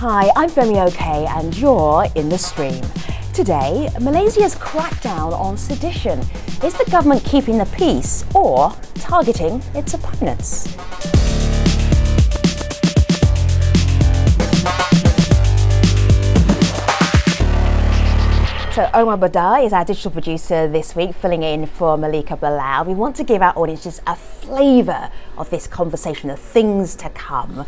Hi, I'm Femi OK and you're in the stream. Today, Malaysia's crackdown on sedition. Is the government keeping the peace or targeting its opponents? So Omar Badar is our digital producer this week, filling in for Malika Bilal. We want to give our audience just a flavour of this conversation, the things to come.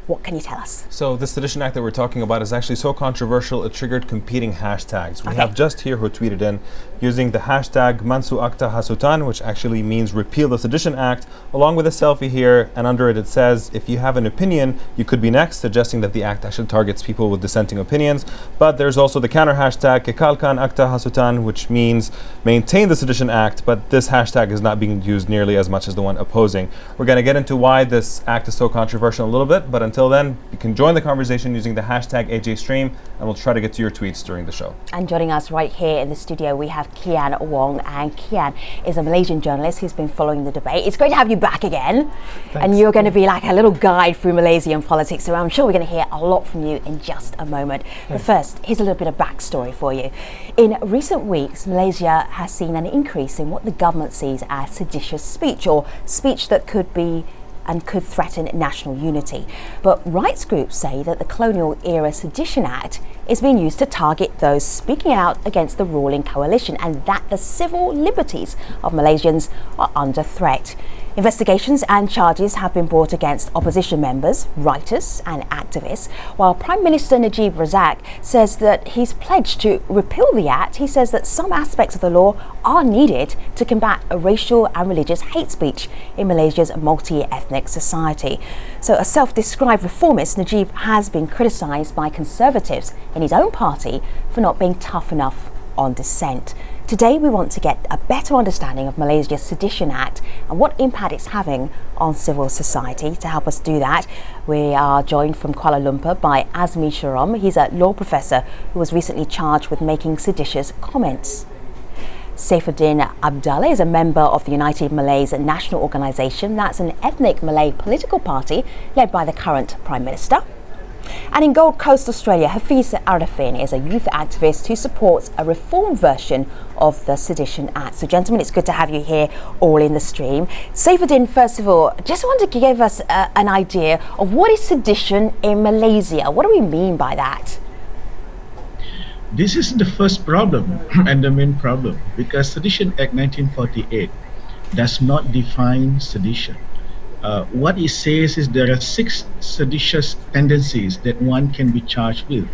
What can you tell us? So the Sedition Act that we're talking about is actually so controversial it triggered competing hashtags. We have Just Here who tweeted in using the hashtag Mansu Akta Hasutan, which actually means repeal the Sedition Act, along with a selfie here, and under it says, if you have an opinion, you could be next, suggesting that the act actually targets people with dissenting opinions. But there's also the counter hashtag Kekalkan Akta Hasutan, which means maintain the Sedition Act, but this hashtag is not being used nearly as much as the one opposing. We're going to get into why this act is so controversial in a little bit, but until then, you can join the conversation using the hashtag AJStream, and we'll try to get to your tweets during the show. And joining us right here in the studio, we have Kian Wong, and Kian is a Malaysian journalist who's been following the debate. It's great to have you back again. Thanks. And you're going to be like a little guide through Malaysian politics, so I'm sure we're going to hear a lot from you in just a moment. But first, here's a little bit of backstory for you. In recent weeks, Malaysia has seen an increase in what the government sees as seditious speech, or speech that could be and could threaten national unity. But rights groups say that the colonial era Sedition Act is being used to target those speaking out against the ruling coalition, and that the civil liberties of Malaysians are under threat. Investigations and charges have been brought against opposition members, writers and activists, while Prime Minister Najib Razak says that he's pledged to repeal the act. He says that some aspects of the law are needed to combat racial and religious hate speech in Malaysia's multi-ethnic society. So a self-described reformist, Najib has been criticised by conservatives in his own party for not being tough enough on dissent. Today we want to get a better understanding of Malaysia's Sedition Act and what impact it's having on civil society. To help us do that, we are joined from Kuala Lumpur by Azmi Sharom. He's a law professor who was recently charged with making seditious comments. Saifuddin Abdullah is a member of the United Malays National Organisation. That's an ethnic Malay political party led by the current Prime Minister. And in Gold Coast, Australia, Hafiz Arifin is a youth activist who supports a reformed version of the Sedition Act. So gentlemen, it's good to have you here all in the stream. Saifuddin, first of all, just want to give us an idea of what is sedition in Malaysia. What do we mean by that? This is the first problem and the main problem, because Sedition Act 1948 does not define sedition. What it says is there are 6 seditious tendencies that one can be charged with.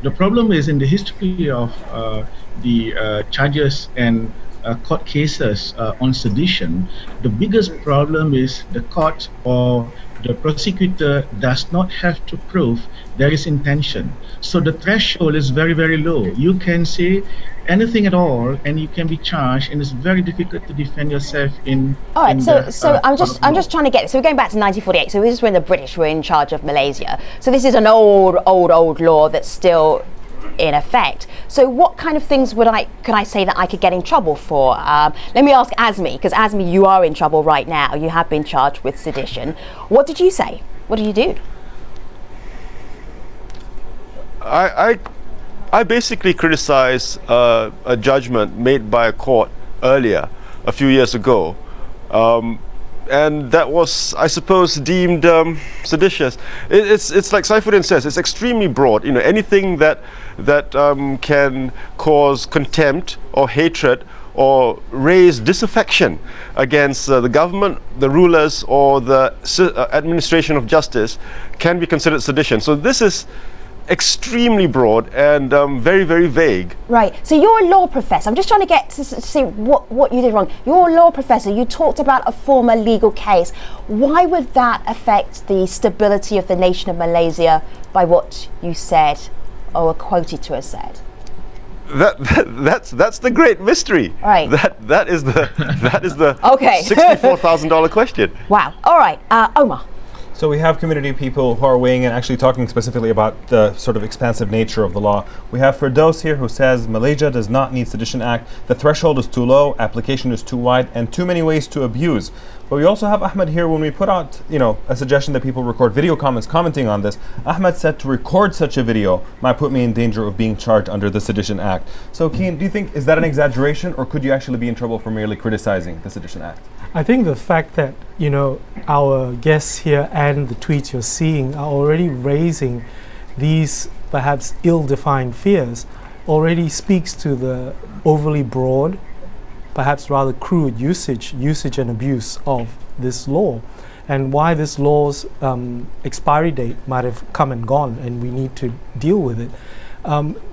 The problem is, in the history of the charges and court cases on sedition, the biggest problem is the court or the prosecutor does not have to prove there is intention. So the threshold is very, very low. You can say anything at all and you can be charged, and it's very difficult to defend yourself in. All right, so I'm just trying to get it. So we're going back to 1948. So this is when the British were in charge of Malaysia. So this is an old law that's still in effect. So what kind of things could I say that I could get in trouble for? Let me ask Azmi, because Azmi, you are in trouble right now. You have been charged with sedition. What did you say? What did you do? I basically criticize a judgment made by a court earlier, a few years ago, and that was, I suppose, deemed seditious. It's like Saifuddin says, it's extremely broad. You know, anything that can cause contempt or hatred or raise disaffection against the government, the rulers, or the administration of justice can be considered sedition. So this is extremely broad and very, very vague. Right. So you're a law professor. I'm just trying to get to see what you did wrong. You're a law professor. You talked about a former legal case. Why would that affect the stability of the nation of Malaysia by what you said or were quoted to have said? That's the great mystery. Right. That is the okay. $64,000 question. Wow. All right. Omar. So we have community people who are weighing in, actually talking specifically about the sort of expansive nature of the law. We have Firdaus here who says Malaysia does not need Sedition Act. The threshold is too low, application is too wide, and too many ways to abuse. But we also have Ahmed here. When we put out, a suggestion that people record video comments commenting on this, Ahmed said to record such a video might put me in danger of being charged under the Sedition Act. So Keen, do you think, is that an exaggeration, or could you actually be in trouble for merely criticizing the Sedition Act? I think the fact that, our guests here and the tweets you're seeing are already raising these perhaps ill-defined fears already speaks to the overly broad, perhaps rather crude usage and abuse of this law, and why this law's expiry date might have come and gone, and we need to deal with it.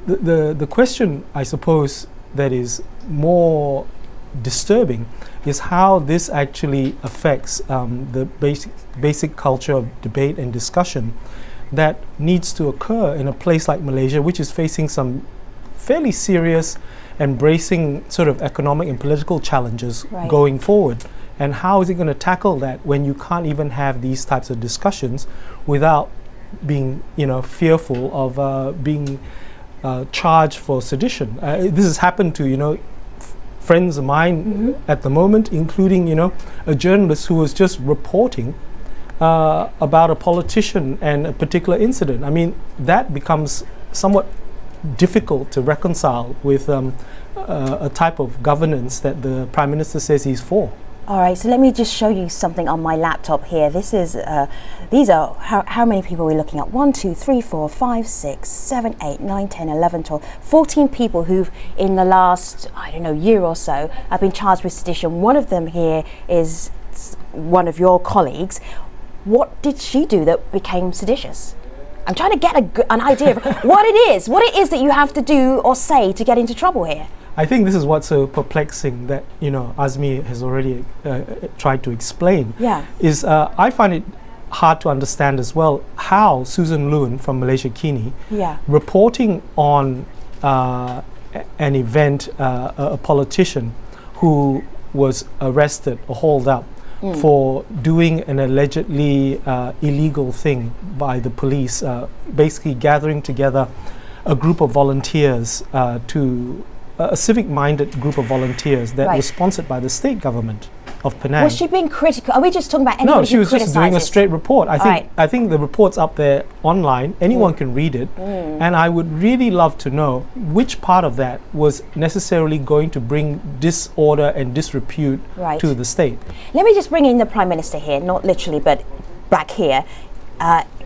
The question, I suppose, that is more disturbing is how this actually affects the basic culture of debate and discussion that needs to occur in a place like Malaysia, which is facing some fairly serious and bracing sort of economic and political challenges going forward. And how is it going to tackle that when you can't even have these types of discussions without being, fearful of being charged for sedition? This has happened to, friends of mine at the moment, including, a journalist who was just reporting about a politician and a particular incident. I mean, that becomes somewhat difficult to reconcile with a type of governance that the Prime Minister says he's for. All right, so let me just show you something on my laptop here. This is, these are, how many people are we looking at? 1, 2, 3, 4, 5, 6, 7, 8, 9, 10, 11, 12, 14 people who've in the last, year or so have been charged with sedition. One of them here is one of your colleagues. What did she do that became seditious? I'm trying to get an idea of what it is that you have to do or say to get into trouble here. I think this is what's so perplexing that, Azmi has already tried to explain. Yeah. Is I find it hard to understand as well how Susan Loon from Malaysia Kini, reporting on an event, a politician who was arrested or hauled up for doing an allegedly illegal thing by the police, basically gathering together a group of volunteers a civic-minded group of volunteers that was sponsored by the state government of Penang. Was she being critical? Are we just talking about anybody No, she was just doing a straight report. I think the report's up there online. Anyone can read it. And I would really love to know which part of that was necessarily going to bring disorder and disrepute to the state. Let me just bring in the Prime Minister here, not literally, but back here.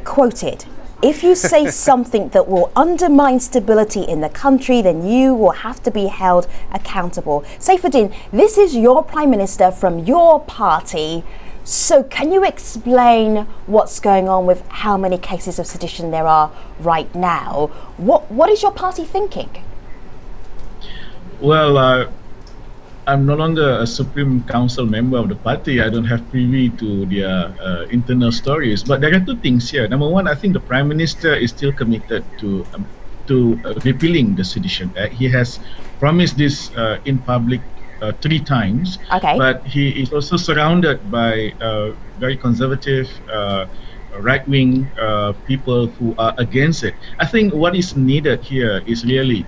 Quoted. If you say something that will undermine stability in the country, then you will have to be held accountable. Saifuddin, this is your Prime Minister from your party. So can you explain what's going on with how many cases of sedition there are right now? What is your party thinking? Well, I'm no longer a Supreme Council member of the party. I don't have privy to their internal stories. But there are two things here. Number one, I think the Prime Minister is still committed to repealing the Sedition Act. He has promised this in public 3 times. But he is also surrounded by very conservative, right-wing people who are against it. I think what is needed here is really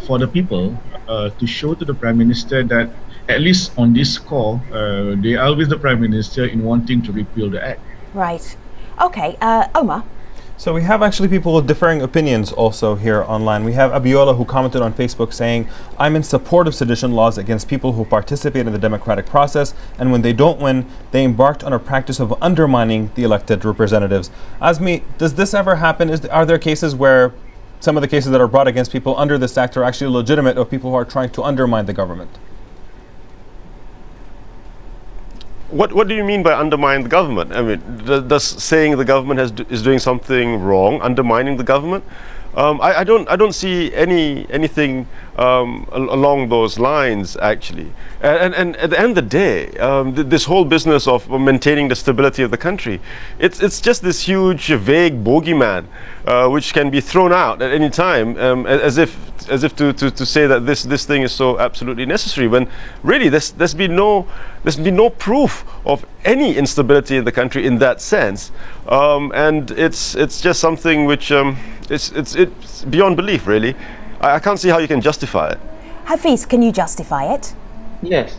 for the people to show to the Prime Minister that, at least on this score, they are with the Prime Minister in wanting to repeal the Act. Right. Okay, Omar. So we have actually people with differing opinions also here online. We have Abiola, who commented on Facebook saying, I'm in support of sedition laws against people who participate in the democratic process, and when they don't win, they embarked on a practice of undermining the elected representatives. Azmi, does this ever happen? Are there cases where some of the cases that are brought against people under this act are actually legitimate, of people who are trying to undermine the government? What do you mean by undermine the government? I mean, does saying the government is doing something wrong undermining the government? I don't see anything along those lines, actually. And at the end of the day, this whole business of maintaining the stability of the country, it's just this huge vague bogeyman which can be thrown out at any time, as if to say that this thing is so absolutely necessary, when really there's been no proof of any instability in the country in that sense, and it's just something which it's beyond belief, really. I can't see how you can justify it. Hafiz, can you justify it? Yes.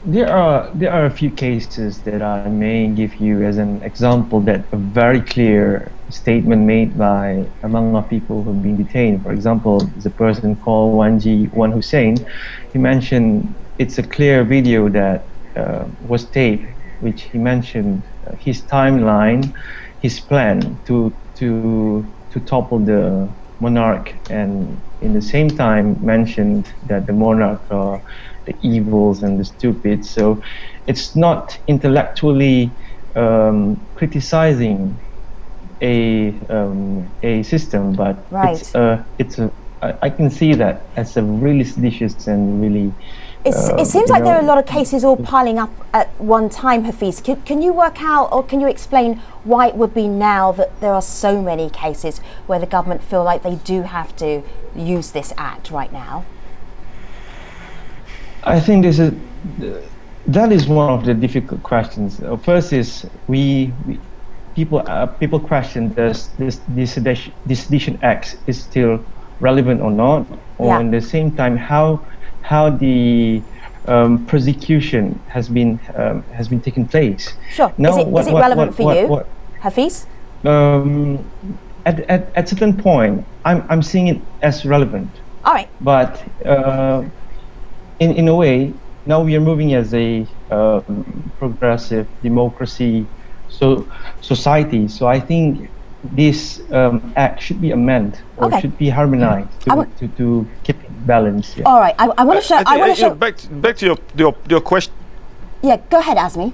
there are a few cases that I may give you as an example that a very clear statement made by among our people who've been detained. For example, there's a person called Wan Hussein. He mentioned it's a clear video that was taped, which he mentioned his timeline, his plan to topple the monarch, and in the same time mentioned that the monarch are the evils and the stupid. So it's not intellectually criticizing a system, but I can see that as a really seditious and really. It seems like there are a lot of cases all piling up at one time, Hafiz. Can you work out, or can you explain why it would be now that there are so many cases where the government feel like they do have to use this act right now? I think that is one of the difficult questions. First is people question this Sedition Act is still relevant or not, or at the same time how the prosecution has been taking place. Sure. Now, is it relevant for you, Hafiz? At certain point, I'm seeing it as relevant. All right. But in a way, now we are moving as a progressive democracy society. So I think this act should be amended or should be harmonized to keep it balanced. Yeah. All right, I want to show. Back to your question. Yeah, go ahead, Azmi.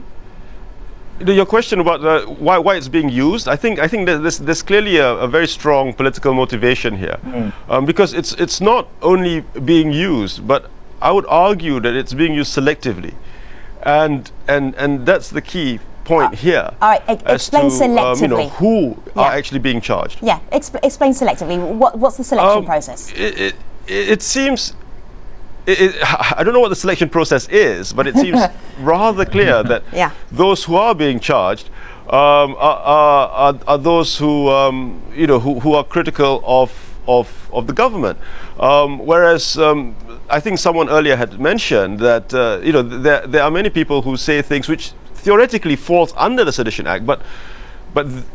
Your question about why it's being used, I think that there's clearly a very strong political motivation here, because it's not only being used, but I would argue that it's being used selectively, and that's the key point here. All right, explain selectively. Who are actually being charged? Yeah, explain selectively. What's the selection process? It seems. I don't know what the selection process is, but it seems rather clear that those who are being charged are those who who are critical of the government, whereas I think someone earlier had mentioned that there are many people who say things which theoretically falls under the Sedition Act, but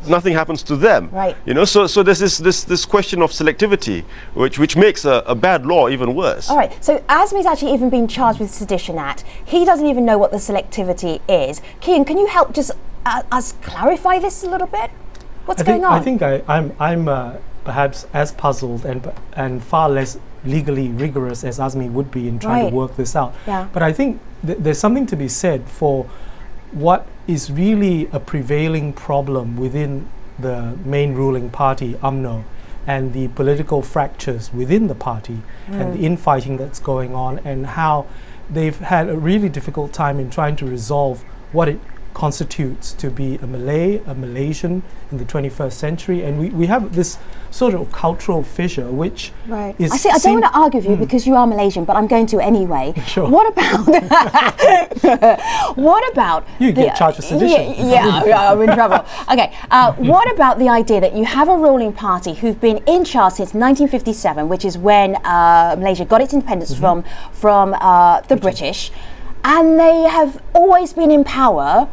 nothing happens to them. Right. So there's this question of selectivity, which makes a bad law even worse. All right. So Azmi's actually even been charged with the Sedition Act. He doesn't even know what the selectivity is. Kian, can you help just us clarify this a little bit? What's going on? I think I'm perhaps as puzzled and far less legally rigorous as Azmi would be in trying to work this out. Yeah. But I think there's something to be said for what is really a prevailing problem within the main ruling party, UMNO, and the political fractures within the party and the infighting that's going on, and how they've had a really difficult time in trying to resolve what it constitutes to be a Malaysian in the 21st century. And we have this sort of cultural fissure, which is... I don't want to argue with you because you are Malaysian, but I'm going to anyway. Sure. What about... what about... You get charged with sedition. Yeah, I'm in trouble. Okay, what about the idea that you have a ruling party who've been in charge since 1957, which is when Malaysia got its independence from the British, and they have always been in power.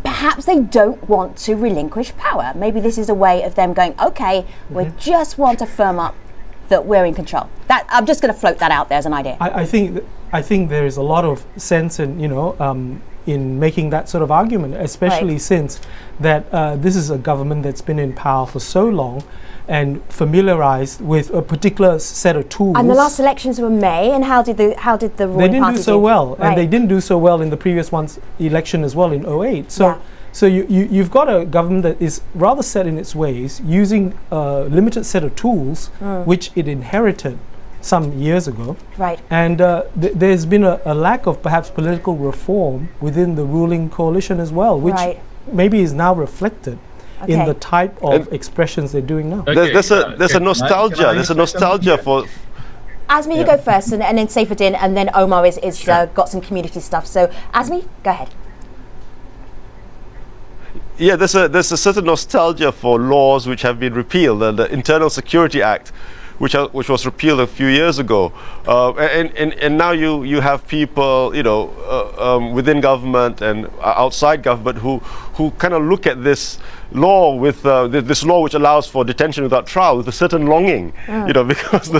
Perhaps they don't want to relinquish power. Maybe this is a way of them going, okay, we just want to firm up that we're in control. That I'm just going to float that out there as an idea. I think there is a lot of sense in making that sort of argument, especially since that this is a government that's been in power for so long and familiarized with a particular set of tools. And the last elections were May, and how did the ruling party do? They didn't do so well, and they didn't do so well in the previous one's election as well in 2008. So you've got a government that is rather set in its ways, using a limited set of tools which it inherited some years ago. Right. And there's been a lack of perhaps political reform within the ruling coalition as well, which maybe is now reflected in the type of expressions they're doing now. There's a nostalgia. There's a nostalgia for... Azmi, you go first, and then Saifuddin, and then Omar is got some community stuff. So Azmi, go ahead. Yeah, there's a certain nostalgia for laws which have been repealed. The Internal Security Act, which was repealed a few years ago, and now you have people, you know, within government and outside government who kind of look at this law with this law which allows for detention without trial with a certain longing, you know, because the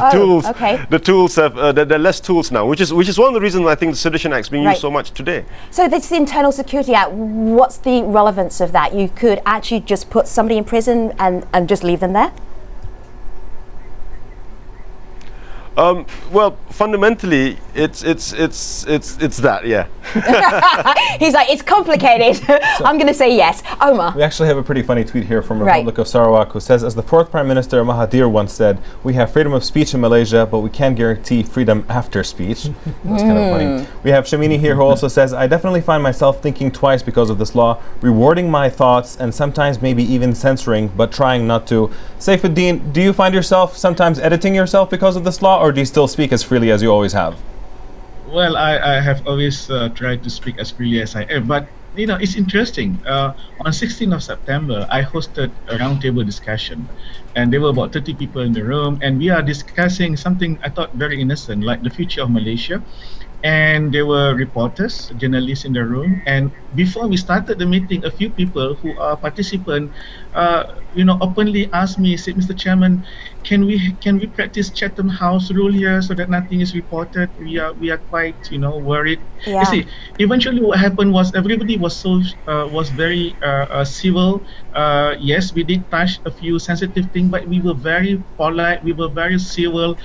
tools have there are less tools now, which is one of the reasons I think the Sedition Act is being used so much today. So this is the Internal Security Act. What's the relevance of that? You could actually just put somebody in prison and just leave them there? Well, fundamentally, it's that, yeah. He's like, it's complicated. I'm going to say yes. Omar. We actually have a pretty funny tweet here from Republic of Sarawak, who says, as the 4th Prime Minister Mahathir once said, we have freedom of speech in Malaysia, but we can't guarantee freedom after speech. That's kind of funny. We have Shamini here, who also says, I definitely find myself thinking twice because of this law, rewarding my thoughts and sometimes maybe even censoring, but trying not to. Saifuddin, do you find yourself sometimes editing yourself because of this law, or do you still speak as freely as you always have? Well, I have always tried to speak as freely as I am, but you know, it's interesting. On 16th of September, I hosted a roundtable discussion, and there were about 30 people in the room, and we are discussing something I thought very innocent, like the future of Malaysia. And there were reporters, journalists in the room, and before we started the meeting, a few people who are participants, you know, openly asked me, said, Mr. Chairman, can we practice Chatham House rule here so that nothing is reported? We are quite, you know, worried. Yeah. You see, eventually what happened was everybody was very civil. Yes, we did touch a few sensitive things, but we were very polite. We were very civil.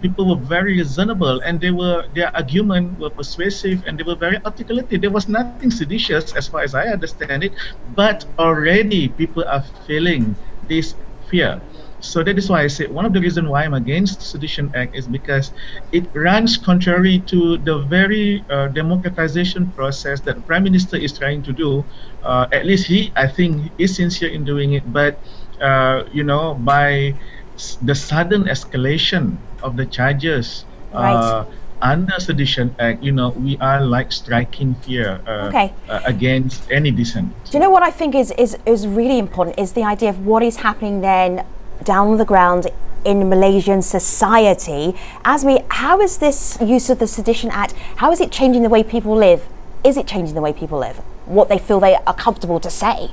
People were very reasonable, and their argument were persuasive, and they were very articulated. There was nothing seditious as far as I understand it, but already people are feeling this fear. So that is why I said one of the reasons why I'm against the Sedition Act is because it runs contrary to the very democratization process that the Prime Minister is trying to do. At least I think, is sincere in doing it. But you know, by the sudden escalation of the charges under Sedition Act, you know, we are like striking fear against any dissent. Do you know what I think is really important is the idea of what is happening then down on the ground in Malaysian society. Azmi, how is this use of the Sedition Act, how is it changing the way people live? Is it changing the way people live? What they feel they are comfortable to say?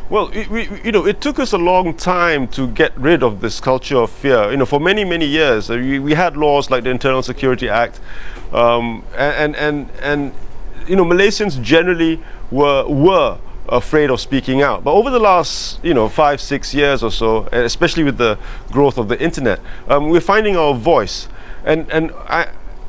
Well, you know, it took us a long time to get rid of this culture of fear. You know, for many, many years, we had laws like the Internal Security Act, and you know, Malaysians generally were afraid of speaking out. But over the last, you know, 5-6 years or so, and especially with the growth of the internet, we're finding our voice. And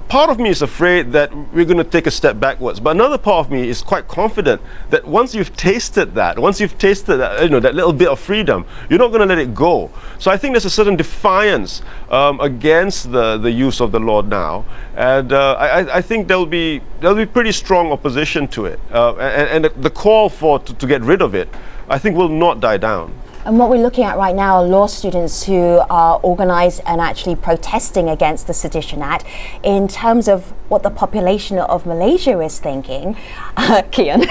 part of me is afraid that we're going to take a step backwards, but another part of me is quite confident that once you've tasted that, you know, that little bit of freedom, you're not going to let it go. So I think there's a certain defiance against the use of the law now, and I think there'll be pretty strong opposition to it, and the call to get rid of it, I think, will not die down. And what we're looking at right now are law students who are organised and actually protesting against the Sedition Act. In terms of what the population of Malaysia is thinking, Kian,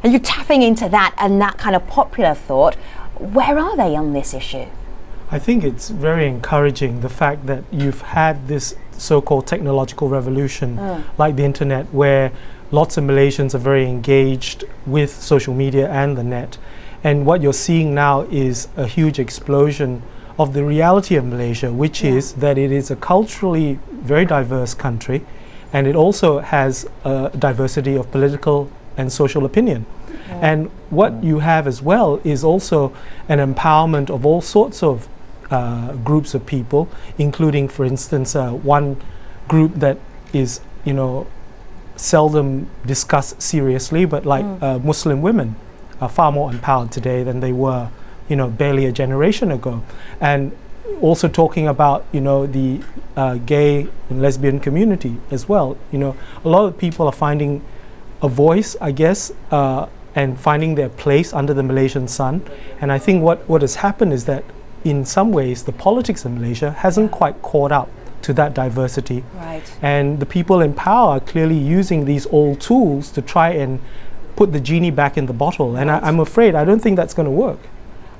are you tapping into that and that kind of popular thought? Where are they on this issue? I think it's very encouraging, the fact that you've had this so-called technological revolution like the internet, where lots of Malaysians are very engaged with social media and the net. And what you're seeing now is a huge explosion of the reality of Malaysia, which is that it is a culturally very diverse country, and it also has a diversity of political and social opinion. And what you have as well is also an empowerment of all sorts of groups of people, including, for instance, one group that is, you know, seldom discussed seriously, but like Muslim women are far more empowered today than they were, you know, barely a generation ago. And also talking about, you know, the gay and lesbian community as well. You know, a lot of people are finding a voice, I guess, and finding their place under the Malaysian sun. And I think what has happened is that in some ways the politics of Malaysia hasn't quite caught up to that diversity. And the people in power are clearly using these old tools to try and put the genie back in the bottle, and I'm afraid I don't think that's going to work.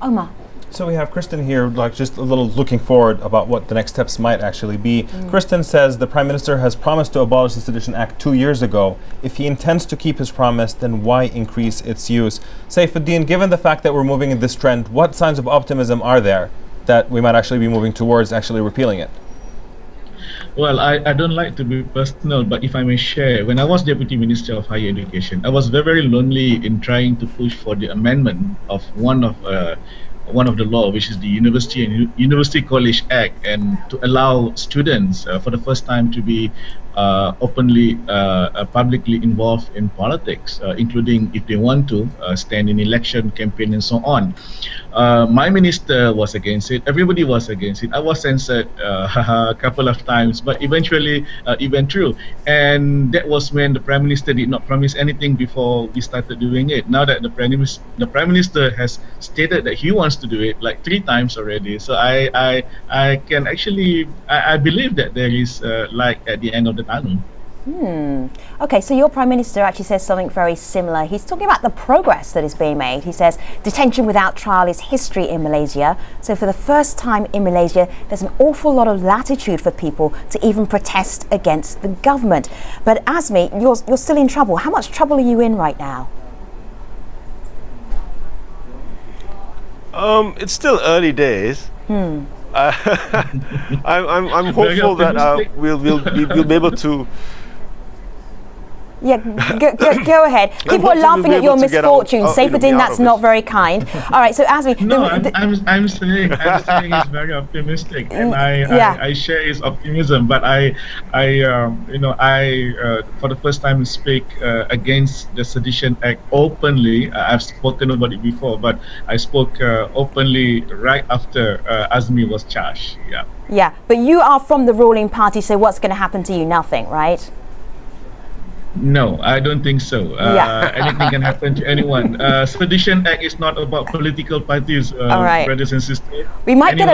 Omar. So we have Kristen here, like just a little looking forward about what the next steps might actually be. Kristen says the Prime Minister has promised to abolish the Sedition Act 2 years ago. If he intends to keep his promise, then why increase its use? Saifuddin, given the fact that we're moving in this trend, what signs of optimism are there that we might actually be moving towards actually repealing it? Well, I don't like to be personal, but if I may share, when I was Deputy Minister of Higher Education, I was very, very lonely in trying to push for the amendment of one of the law, which is the University College Act, and to allow students for the first time to be openly, publicly involved in politics, including if they want to stand in election campaign and so on. My minister was against it. Everybody was against it. I was censored a couple of times, but eventually it went through. And that was when the Prime Minister did not promise anything before we started doing it. Now that the Prime Minister has stated that he wants to do it like 3 times already, so I can actually I believe that there is light at the end of the tunnel. Okay, so your Prime Minister actually says something very similar. He's talking about the progress that is being made. He says detention without trial is history in Malaysia. So for the first time in Malaysia, there's an awful lot of latitude for people to even protest against the government. But Azmi, you're still in trouble. How much trouble are you in right now? It's still early days. I'm hopeful that we'll be able to. Yeah, go ahead. People are laughing at your misfortunes. Saifuddin, that's not very kind. All right, so Azmi. No, I'm saying he's very optimistic, and I share his optimism. But I for the first time speak against the Sedition Act openly. I've spoken about it before, but I spoke openly right after Azmi was charged. Yeah. Yeah, but you are from the ruling party, so what's going to happen to you? Nothing, right? No, I don't think so. Anything can happen to anyone. Sedition Act is not about political parties, All right. brothers and sisters. We might get a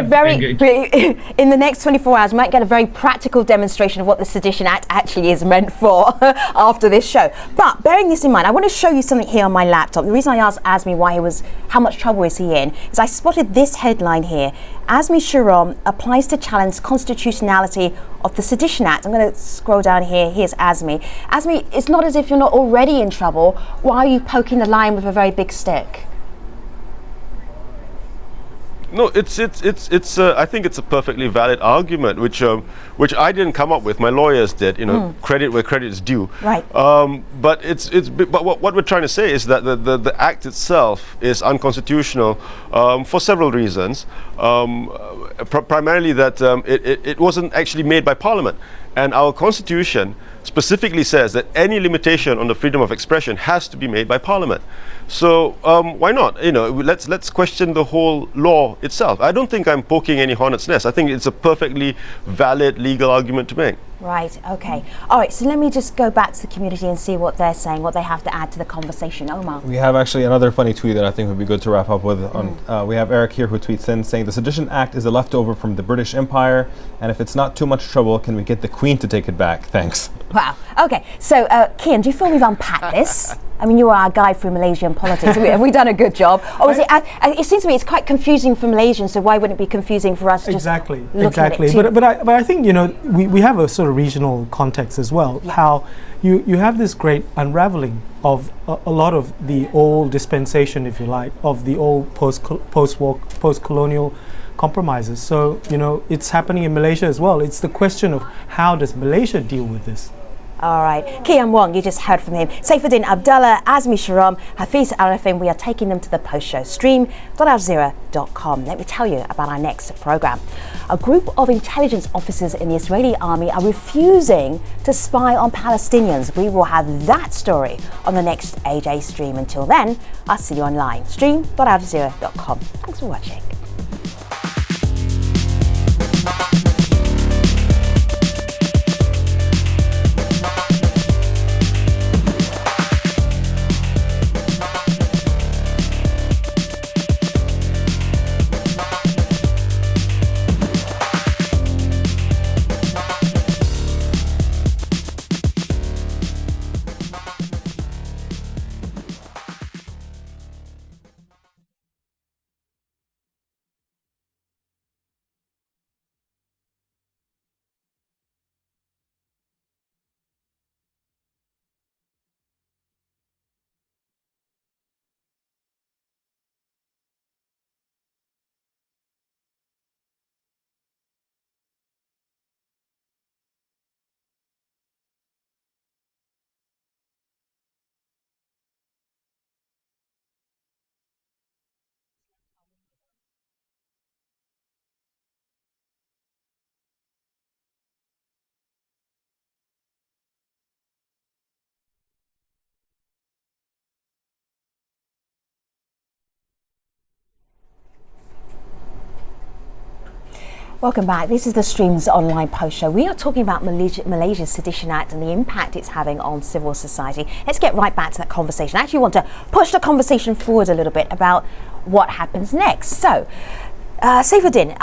in the next 24 hours, we might get a very practical demonstration of what the Sedition Act actually is meant for after this show. But bearing this in mind, I want to show you something here on my laptop. The reason I asked Azmi how much trouble is he in, is I spotted this headline here. Azmi Sharom applies to challenge constitutionality of the Sedition Act. I'm going to scroll down here. Here's Azmi. Azmi, it's not as if you're not already in trouble. Why are you poking the lion with a very big stick? No, it's I think it's a perfectly valid argument, which I didn't come up with. My lawyers did. Credit where credit is due. Right. But what we're trying to say is that the act itself is unconstitutional for several reasons. Primarily that it wasn't actually made by Parliament, and our Constitution specifically says that any limitation on the freedom of expression has to be made by Parliament. So why not? Let's question the whole law itself. I don't think I'm poking any hornet's nest. I think it's a perfectly valid legal argument to make. Right, okay. All right, so let me just go back to the community and see what they're saying, what they have to add to the conversation. Omar. We have actually another funny tweet that I think would be good to wrap up with. We have Eric here who tweets in saying the Sedition Act is a leftover from the British Empire, and if it's not too much trouble, can we get the Queen to take it back? Thanks. Wow. Okay, so Kian, do you feel we've unpacked this? I mean, you are our guy through Malaysian politics. Have we done a good job? Or it seems to me it's quite confusing for Malaysians, so why wouldn't it be confusing for us? Exactly. But I think we have a sort of regional context as well. Yeah. How you have this great unraveling of a lot of the old dispensation, if you like, of the old post-colonial compromises. So it's happening in Malaysia as well. It's the question of how does Malaysia deal with this. All right, Kian Wong, you just heard from him. Saifuddin Abdullah, Azmi Sharom, Hafiz Arifin, we are taking them to the post-show stream.aljazeera.com. Let me tell you about our next programme. A group of intelligence officers in the Israeli army are refusing to spy on Palestinians. We will have that story on the next AJ stream. Until then, I'll see you online. stream.aljazeera.com. Thanks for watching. Welcome back. This is the Streams Online Post Show. We are talking about Malaysia's Sedition Act and the impact it's having on civil society. Let's get right back to that conversation. I actually want to push the conversation forward a little bit about what happens next. So, Saifuddin,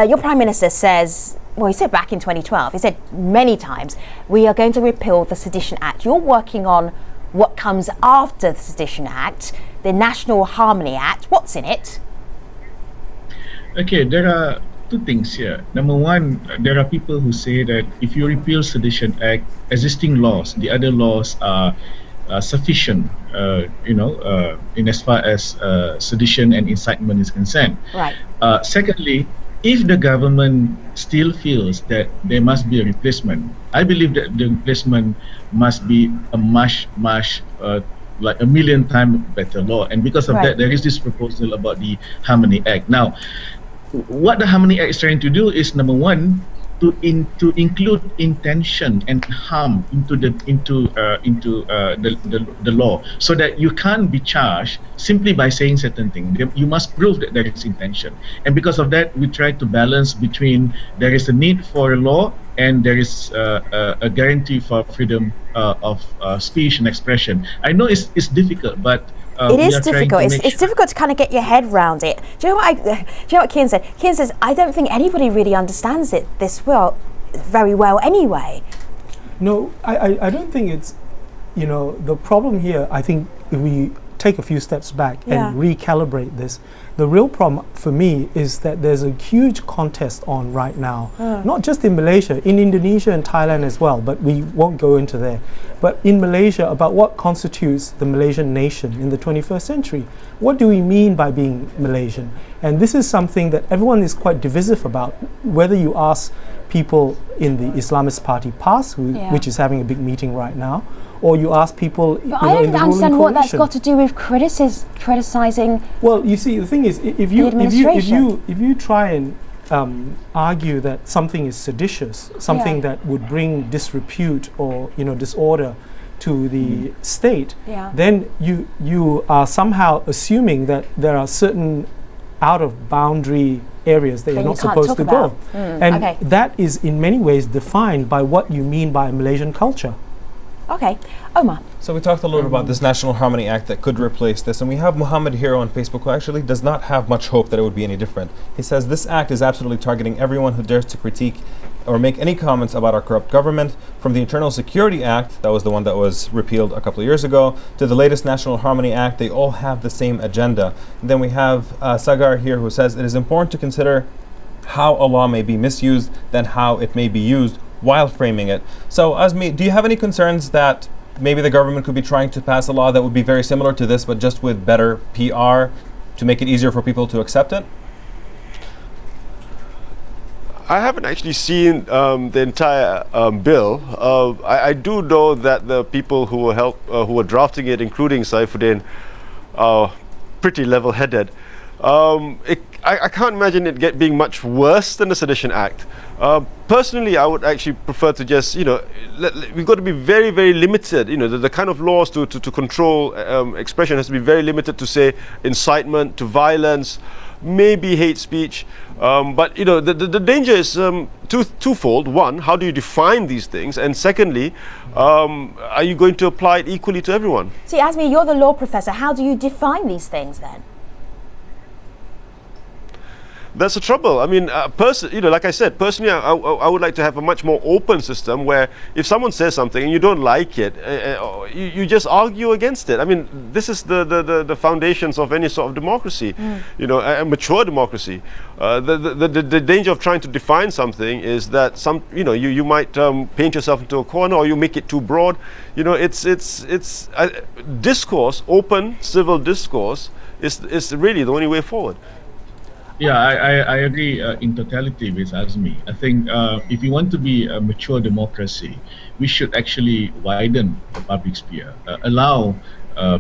your Prime Minister says, well, he said back in 2012, he said many times, we are going to repeal the Sedition Act. You're working on what comes after the Sedition Act, the National Harmony Act. What's in it? Okay, there are two things here. Number one, there are people who say that if you repeal Sedition Act, existing laws, the other laws are sufficient, in as far as sedition and incitement is concerned. Right. Secondly, if the government still feels that there must be a replacement, I believe that the replacement must be a much like a million times better law. And because of that, there is this proposal about the Harmony Act. Now, what the Harmony Act is trying to do is, number one, to include intention and harm into the law, so that you can't be charged simply by saying certain things. You must prove that there is intention, and because of that, we try to balance between there is a need for a law and there is a guarantee for freedom of speech and expression. I know it's difficult, but it is difficult. It's difficult to kind of get your head around it. Do you know what Kian said? Kian says, I don't think anybody really understands it very well anyway. No, I don't think it's, the problem here, I think if we take a few steps back and recalibrate this, the real problem for me is that there's a huge contest on right now, not just in Malaysia, in Indonesia and Thailand as well, but we won't go into there. But in Malaysia, about what constitutes the Malaysian nation in the 21st century. What do we mean by being Malaysian? And this is something that everyone is quite divisive about, whether you ask people in the Islamist Party PAS, which is having a big meeting right now, or you ask people but I don't understand what that's got to do with criticizing. Well, you see, the thing is, if you try and argue that something is seditious, something that would bring disrepute or disorder to the state, then you are somehow assuming that there are certain out of boundary areas that you're not supposed to go, and that is in many ways defined by what you mean by Malaysian culture. Okay, Omar. So we talked a little about this National Harmony Act that could replace this, and we have Muhammad here on Facebook who actually does not have much hope that it would be any different. He says this act is absolutely targeting everyone who dares to critique or make any comments about our corrupt government, from the Internal Security Act, that was the one that was repealed a couple of years ago, to the latest National Harmony Act. They all have the same agenda. And then we have Sagar here who says it is important to consider how a law may be misused than how it may be used while framing it. So Azmi, do you have any concerns that maybe the government could be trying to pass a law that would be very similar to this, but just with better PR to make it easier for people to accept it? I haven't actually seen the entire bill. I do know that the people who were drafting it, including Saifuddin, are pretty level-headed. I can't imagine it being much worse than the Sedition Act. Personally, I would actually prefer to just, we've got to be very, very limited. The kind of laws to control expression has to be very limited to, say, incitement to violence, maybe hate speech. But the danger is twofold. One, how do you define these things? And secondly, are you going to apply it equally to everyone? See, Azmi, you're the law professor. How do you define these things then? That's the trouble. I mean, like I said, personally, I would like to have a much more open system where if someone says something and you don't like it, you just argue against it. I mean, this is the foundations of any sort of democracy, a mature democracy. The danger of trying to define something is that you might paint yourself into a corner, or you make it too broad. It's discourse, open civil discourse is really the only way forward. Yeah, I agree in totality with Azmi. I think if you want to be a mature democracy, we should actually widen the public sphere, allow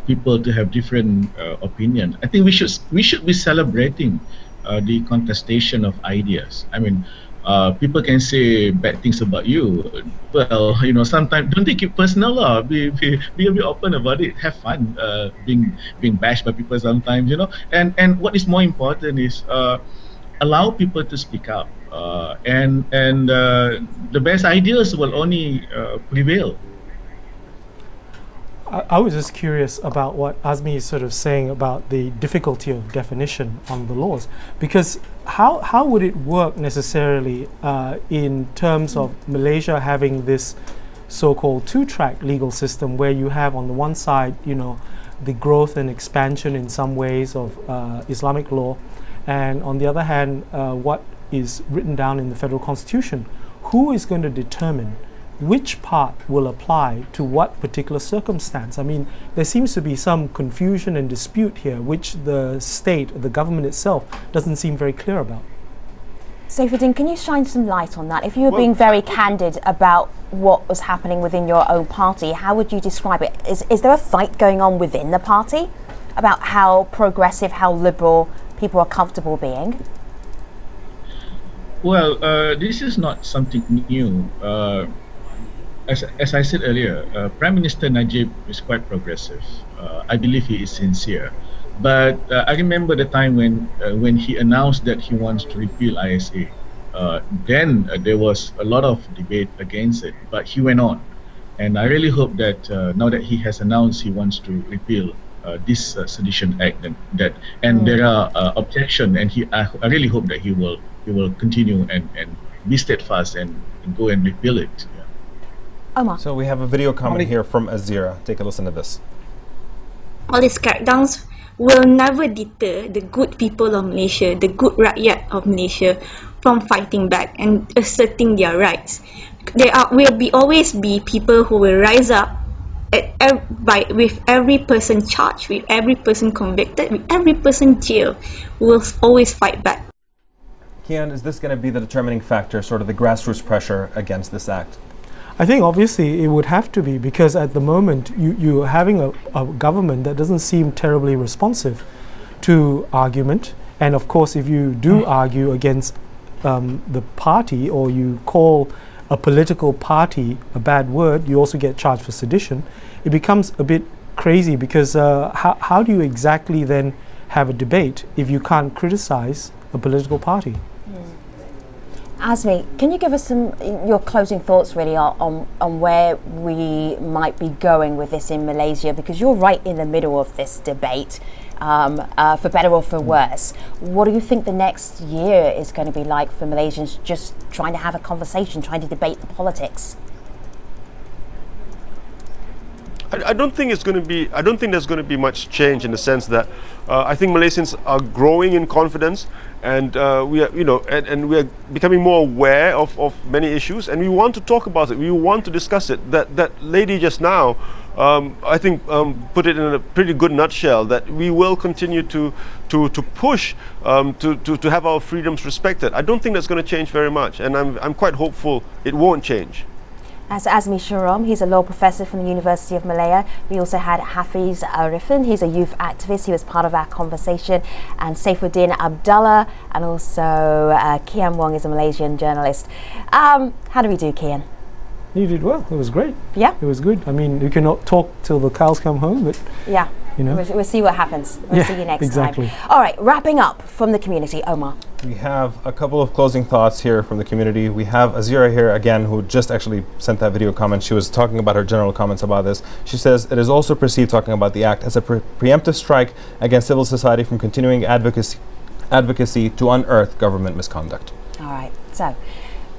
people to have different opinions. I think we should be celebrating the contestation of ideas. I mean, people can say bad things about you. Well, sometimes don't take it personal. Be a bit open about it. Have fun being bashed by people sometimes. And what is more important is allow people to speak up. and the best ideas will only prevail. I was just curious about what Azmi is sort of saying about the difficulty of definition on the laws, because how would it work necessarily in terms of Malaysia having this so-called two-track legal system, where you have on the one side, the growth and expansion in some ways of Islamic law, and on the other hand, what is written down in the federal constitution? Who is going to determine which part will apply to what particular circumstance? I mean, there seems to be some confusion and dispute here, which the state, the government itself, doesn't seem very clear about. Saifuddin, can you shine some light on that? If you were being very candid about what was happening within your own party, how would you describe it? Is there a fight going on within the party about how progressive, how liberal people are comfortable being? Well, this is not something new. As I said earlier, Prime Minister Najib is quite progressive. I believe he is sincere. But I remember the time when he announced that he wants to repeal ISA. Then there was a lot of debate against it, but he went on. And I really hope that now that he has announced he wants to repeal this Sedition Act, and there are objection, and I really hope that he will continue and be steadfast and go and repeal it. Omar. So we have a video comment here from Azira. Take a listen to this. All these crackdowns will never deter the good people of Malaysia, the good rakyat of Malaysia, from fighting back and asserting their rights. There will always be people who will rise up with every person charged, with every person convicted, with every person jailed, who will always fight back. Kian, is this going to be the determining factor, sort of the grassroots pressure against this act? I think obviously it would have to be, because at the moment you're having a government that doesn't seem terribly responsive to argument. And of course, if you do argue against the party, or you call a political party a bad word, you also get charged for sedition. It becomes a bit crazy, because how do you exactly then have a debate if you can't criticize a political party? Azmi, can you give us your closing thoughts really on where we might be going with this in Malaysia, because you're right in the middle of this debate, for better or for worse. What do you think the next year is going to be like for Malaysians, just trying to have a conversation, trying to debate the politics? I don't think there's going to be much change, in the sense that I think Malaysians are growing in confidence, and we are, and we are becoming more aware of many issues, and we want to talk about it. We want to discuss it. That lady just now, I think, put it in a pretty good nutshell. That we will continue to push to have our freedoms respected. I don't think that's going to change very much, and I'm quite hopeful it won't change. As Azmi Sharom, he's a law professor from the University of Malaya. We also had Hafiz Arifin, he's a youth activist. He was part of our conversation. And Saifuddin Abdullah, and also Kian Wong is a Malaysian journalist. How do we do, Kian? You did well. It was great. Yeah? It was good. I mean, you cannot talk till the cows come home, but... Yeah. We'll see what happens. We'll see you next exactly. time. All right, wrapping up from the community, Omar. We have a couple of closing thoughts here from the community. We have Azira here again, who just actually sent that video comment. She was talking about her general comments about this. She says, it is also perceived, talking about the act, as a preemptive strike against civil society from continuing advocacy to unearth government misconduct. All right, so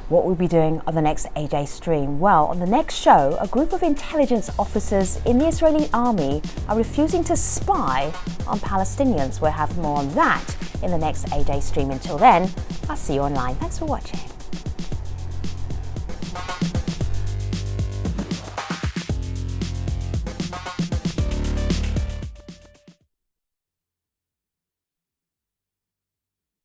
what we'll be doing on the next AJ stream? Well, on the next show, a group of intelligence officers in the Israeli army are refusing to spy on Palestinians. We'll have more on that in the next AJ stream. Until then, I'll see you online. Thanks for watching.